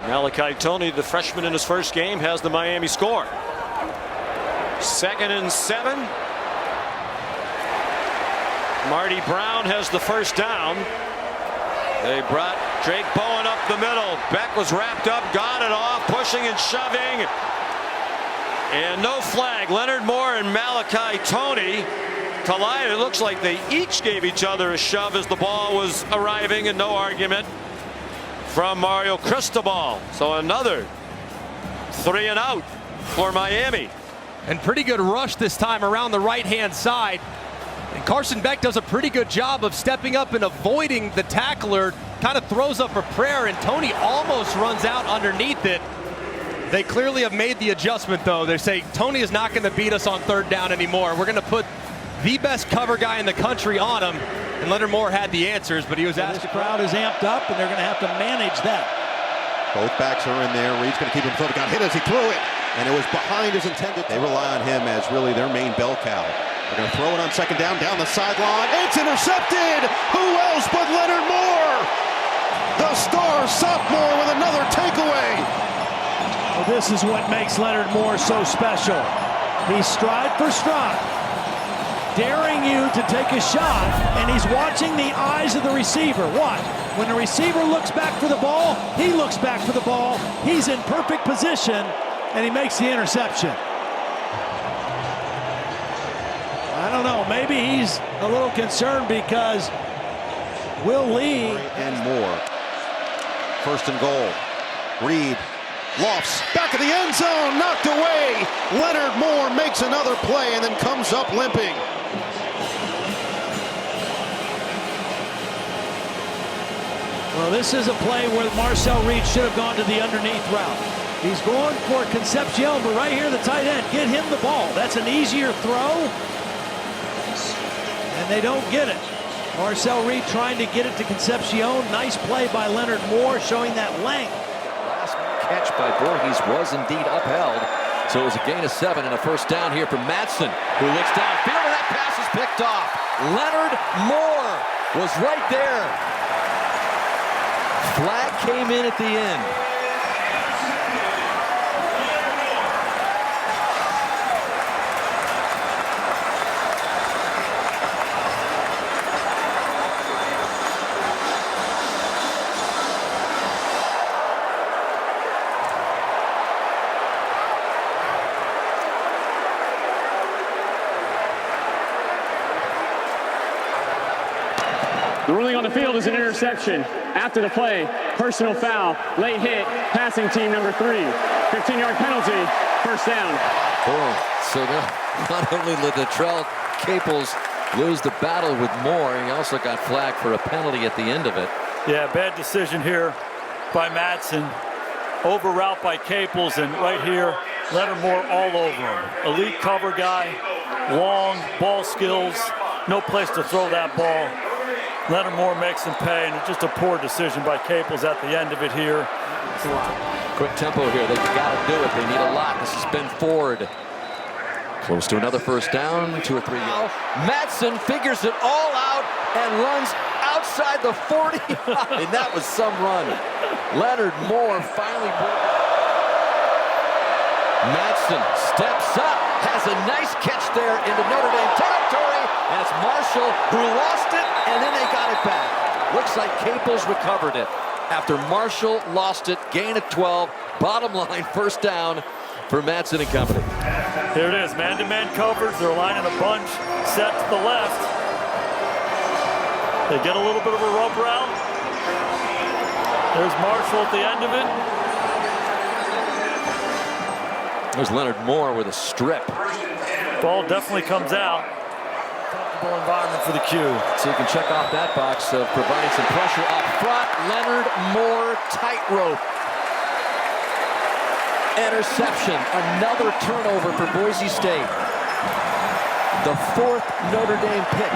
Malachi Toney, the freshman in his first game, has the Miami score. 2nd and 7. Marty Brown has the first down. They brought Drake Bowen up the middle. Beck was wrapped up, got it off, pushing and shoving. And no flag. Leonard Moore and Malachi Toney collided. It looks like they each gave each other a shove as the ball was arriving, and no argument from Mario Cristobal. So another 3 and out for Miami. And pretty good rush this time around the right-hand side. And Carson Beck does a pretty good job of stepping up and avoiding the tackler. Kind of throws up a prayer, and Toney almost runs out underneath it. They clearly have made the adjustment, though. They say Toney is not going to beat us on 3rd down anymore. We're going to put the best cover guy in the country on him. And Leonard Moore had the answers, but he was asked. This crowd is amped up, and they're going to have to manage that. Both backs are in there. Reed's going to keep him floated. Got hit as he threw it, and it was behind his intended. They rely on him as really their main bell cow. They're going to throw it on 2nd down the sideline. It's intercepted. Who else but Leonard Moore? The star sophomore with another takeaway. Well, this is what makes Leonard Moore so special. He's stride for stride, daring you to take a shot, and he's watching the eyes of the receiver. Watch. When the receiver looks back for the ball, he looks back for the ball. He's in perfect position, and he makes the interception. I don't know. Maybe he's a little concerned because Will Lee and Moore. 1st and goal. Reed lofts back of the end zone, knocked away. Leonard Moore makes another play and then comes up limping. Well, this is a play where Marcel Reed should have gone to the underneath route. He's going for Concepcion, but right here, the tight end, get him the ball. That's an easier throw, and they don't get it. Marcel Reed trying to get it to Concepcion. Nice play by Leonard Moore, showing that length. Last catch by Voorhees was indeed upheld. So it was a gain of 7 and a 1st down here from Madsen, who looks downfield, and that pass is picked off. Leonard Moore was right there. Flag came in at the end. The ruling on the field is an interception. After the play, personal foul, late hit, passing team number 3. 15-yard penalty, 1st down. Boom. So not only did Latrell Caples lose the battle with Moore, he also got flagged for a penalty at the end of it. Yeah, bad decision here by Madsen. Over route by Caples, and right here, Leonard Moore all over him. Elite cover guy, long ball skills, no place to throw that ball. Leonard Moore makes him pay, and it's just a poor decision by Caples at the end of it here. Quick tempo here. They've got to do it. They need a lot. This has been Ford. Close to another 1st down, 2 or 3 yards. Madsen figures it all out and runs outside the 40. And that was some run. Leonard Moore finally broke. Madsen steps up, has a nice catch there into Notre Dame territory, and it's Marshall who lost it, and then they got it back. Looks like Caples recovered it after Marshall lost it. Gain of 12. Bottom line, 1st down for Madsen and company. Here it is, man-to-man coverage. They're lining a bunch, set to the left. They get a little bit of a rub route. There's Marshall at the end of it. There's Leonard Moore with a strip. Ball definitely comes out. Comfortable environment for the Q. So you can check off that box of providing some pressure up front. Leonard Moore tightrope. Interception. Another turnover for Boise State. The 4th Notre Dame pick.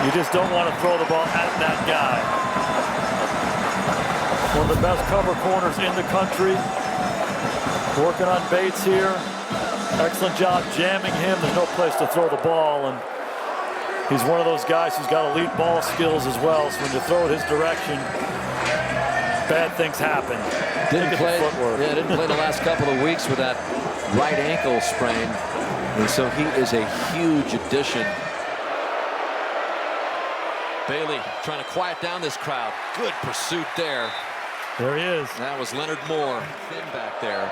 You just don't want to throw the ball at that guy. One of the best cover corners in the country. Working on Bates here. Excellent job jamming him. There's no place to throw the ball, and he's one of those guys who's got elite ball skills as well, so when you throw it his direction, bad things happen. Didn't play the last couple of weeks with that right ankle sprain. And so he is a huge addition. Bailey trying to quiet down this crowd. Good pursuit there. There he is. That was Leonard Moore, thin back there.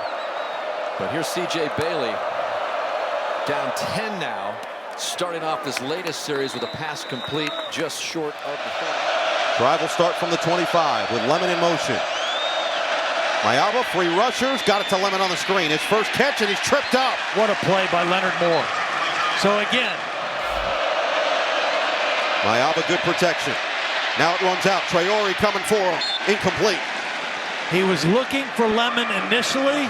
But here's C.J. Bailey, down 10 now, starting off this latest series with a pass complete just short of the 30. Drive will start from the 25 with Lemon in motion. Mayaba, free rushers, got it to Lemon on the screen. His first catch, and he's tripped up. What a play by Leonard Moore. So again, Mayaba, good protection. Now it runs out. Traore coming for him. Incomplete. he was looking for Lemon initially,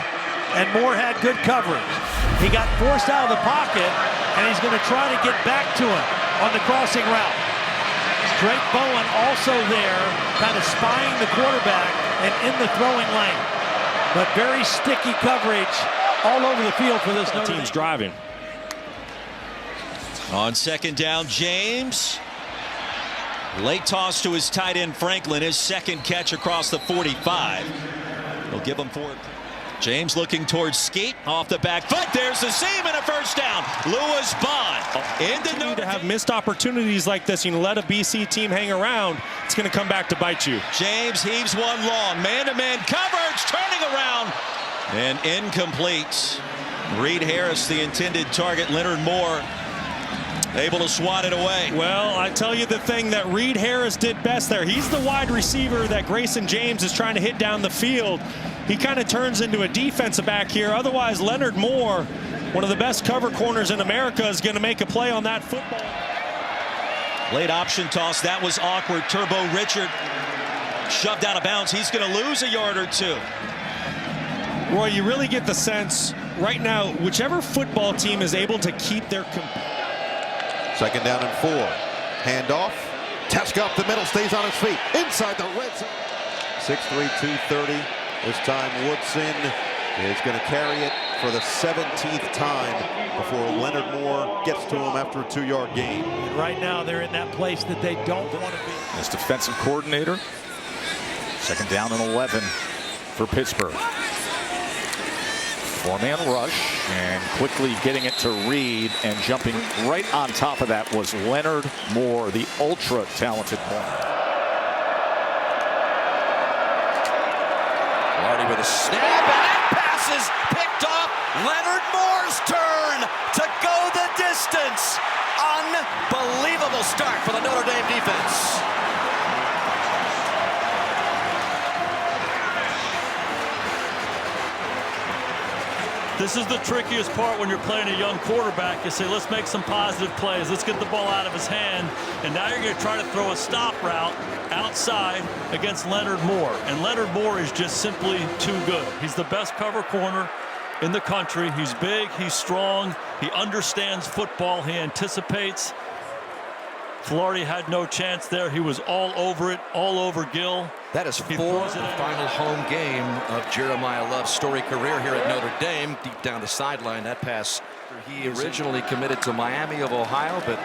and Moore had good coverage. He got forced out of the pocket, and he's going to try to get back to him on the crossing route. Drake Bowen also there, kind of spying the quarterback and in the throwing lane. But very sticky coverage all over the field for this Notre team's Dame. driving. On second down, James. Late toss to his tight end Franklin, his second catch across the 45. He'll give him 4. James looking towards Skeet off the back foot. There's the seam and a first down. Lewis Bond into To have missed opportunities like this, you can let a BC team hang around. It's going to come back to bite you. James heaves one long. Man-to-man coverage, turning around. And incomplete. Reed Harris, the intended target. Leonard Moore able to swat it away. Well, I tell you the thing that Reed Harris did best there. He's the wide receiver that Grayson James is trying to hit down the field. He kind of turns into a defensive back here. Otherwise, Leonard Moore, one of the best cover corners in America, is going to make a play on that football. Late option toss. That was awkward. Turbo Richard shoved out of bounds. He's going to lose a yard or two. Roy, you really get the sense right now, whichever football team is able to keep their... Second down and 4. Handoff. Teska up the middle, stays on his feet. Inside the red zone. 6'3", 230. This time Woodson is going to carry it for the 17th time before Leonard Moore gets to him after a 2-yard gain. And right now they're in that place that they don't want to be. As defensive coordinator. Second down and 11 for Pittsburgh. 4-man rush and quickly getting it to Reed, and jumping right on top of that was Leonard Moore, the ultra talented corner. Marty with a snap, and that pass is picked off. Leonard Moore's turn to go the distance. Unbelievable start for the Notre Dame defense. This is the trickiest part when you're playing a young quarterback. You say, let's make some positive plays. Let's get the ball out of his hand. And now you're going to try to throw a stop route outside against Leonard Moore. And Leonard Moore is just simply too good. He's the best cover corner in the country. He's big, he's strong, he understands football, he anticipates. Florida had no chance there. He was all over it, all over Gill. That is the final home game of Jeremiah Love's storied career here at Notre Dame. Deep down the sideline, that pass. He originally committed to Miami of Ohio, but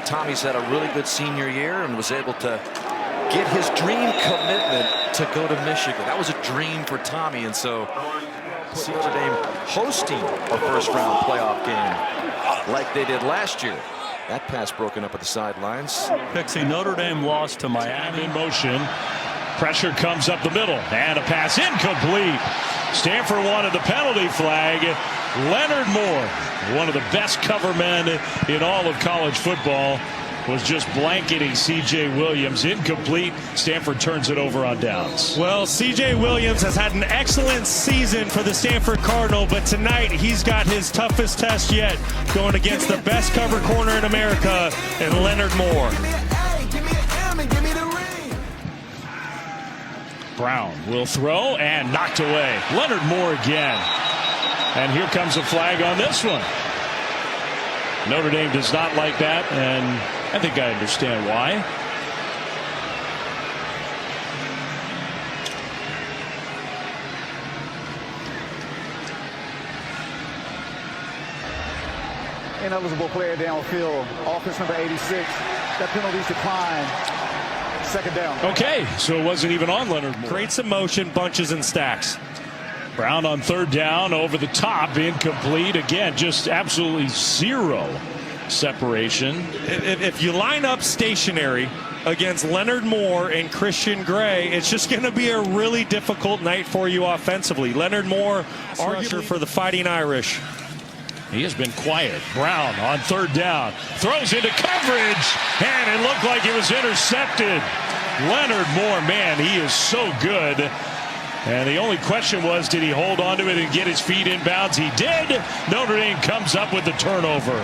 Tommy's had a really good senior year and was able to get his dream commitment to go to Michigan. That was a dream for Tommy, and so see Notre Dame hosting a first-round playoff game like they did last year. That pass broken up at the sidelines. Pixie, Notre Dame lost to Miami. In motion. Pressure comes up the middle, and a pass incomplete. Stanford wanted the penalty flag. Leonard Moore, one of the best cover men in all of college football, was just blanketing C.J. Williams. Incomplete. Stanford turns it over on downs. Well, C.J. Williams has had an excellent season for the Stanford Cardinal, but tonight he's got his toughest test yet, going against the best cover corner in America and Leonard Moore. Brown will throw and knocked away. Leonard Moore again. And here comes a flag on this one. Notre Dame does not like that, and I think I understand why. Ineligible player downfield. Offense number 86. That penalty's declined. Second down. Okay, so it wasn't even on Leonard Moore. Create some motion, bunches and stacks. Brown on third down, over the top, incomplete. Again, just absolutely zero separation. If you line up stationary against Leonard Moore and Christian Gray, it's just going to be a really difficult night for you offensively. Leonard Moore, rusher for the Fighting Irish. He has been quiet. Brown on third down, throws into coverage, and it looked like it was intercepted. Leonard Moore, man, he is so good. And the only question was, did he hold on to it and get his feet inbounds? He did. Notre Dame comes up with the turnover.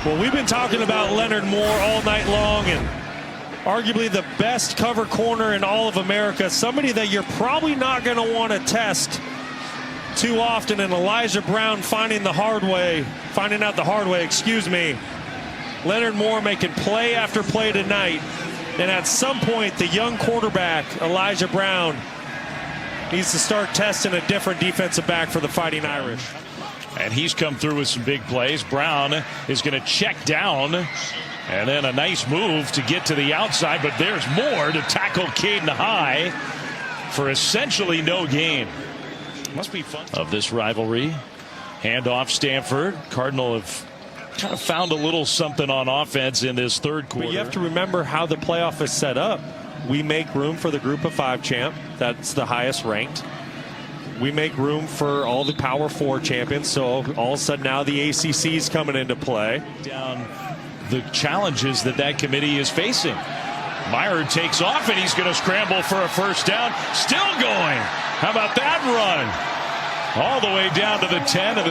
Well, we've been talking about Leonard Moore all night long, and arguably the best cover corner in all of America. Somebody that you're probably not going to want to test too often. And Elijah Brown finding out the hard way, excuse me. Leonard Moore making play after play tonight. And at some point, the young quarterback, Elijah Brown, needs to start testing a different defensive back for the Fighting Irish. And he's come through with some big plays. Brown is going to check down. And then a nice move to get to the outside. But there's more to tackle Caden High for essentially no gain. Must be fun. Of this rivalry. Handoff Stanford. Cardinal have kind of found a little something on offense in this third quarter. But you have to remember how the playoff is set up. We make room for the Group of 5 champ. That's the highest ranked. We make room for all the Power 4 champions. So all of a sudden now the ACC is coming into play. Down the challenges that committee is facing. Meyer takes off and he's going to scramble for a first down. Still going. How about that run? All the way down to the 10 of the